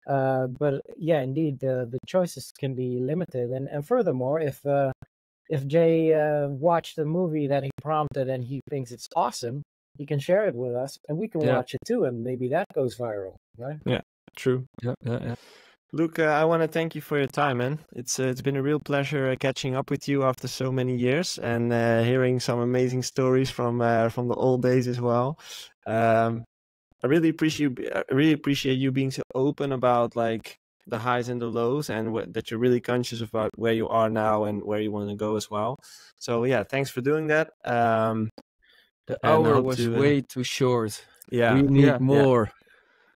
But yeah, indeed, the choices can be limited, and furthermore, if Jay watched a movie that he prompted and he thinks it's awesome, he can share it with us, and we can watch it too, and maybe that goes viral, right? Yeah, true. Yeah. Luke, I want to thank you for your time, man. It's been a real pleasure catching up with you after so many years and hearing some amazing stories from the old days as well. I really appreciate you being so open about like the highs and the lows, and that you're really conscious about where you are now and where you want to go as well. So yeah, thanks for doing that. The And I hour hope was to, way too short. Yeah, We need Yeah. more.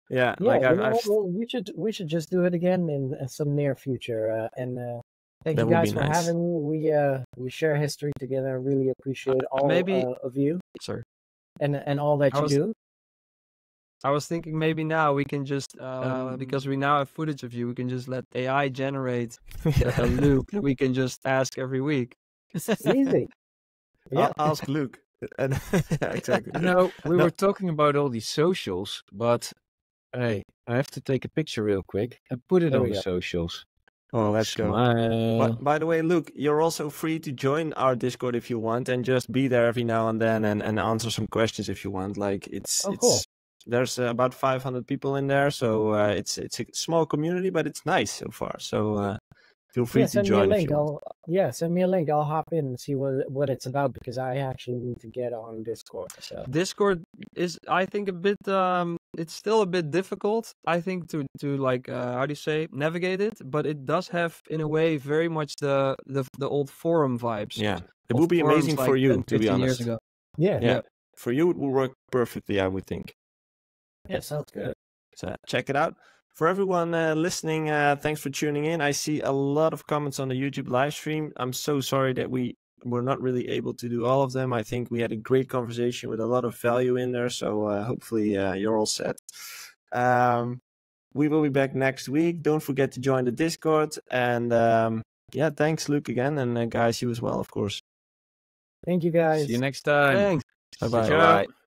yeah. Yeah, Like well, we should just do it again in some near future. And thank That you would guys be for nice. having me. We share history together. I really appreciate all maybe- of you Sorry. and all that I you was- do. I was thinking maybe now we can just, because we now have footage of you, we can just let AI generate a Luke that we can just ask every week. Easy. Yeah. I'll ask Luke. And yeah, exactly. We No. were talking about all these socials, but hey, I have to take a picture real quick and put it There on we the go. socials. Oh, let's go. Smile. By the way, Luke, you're also free to join our Discord if you want, and just be there every now and then and answer some questions if you want. Like Cool. there's about 500 people in there, so it's a small community, but it's nice so far. So feel free to Send me a join if link. you want. Send me a link. I'll hop in and see what it's about, because I actually need to get on Discord. So Discord is, I think, a bit, it's still a bit difficult, I think, to like, how do you say, navigate it, but it does have, in a way, very much the old forum vibes. Yeah, it of would be forums amazing like for you, 10, to be 15 years honest. ago. yeah, Yeah, for you it will work perfectly, I would think. sounds good. So check it out. For everyone listening, thanks for tuning in. I see a lot of comments on the YouTube live stream. I'm so sorry that we were not really able to do all of them. I think we had a great conversation with a lot of value in there. So hopefully you're all set. We will be back next week. Don't forget to join the Discord. And yeah, thanks, Luke, again. And guys, you as well, of course. Thank you guys. See you next time. Thanks. Bye-bye. Ciao.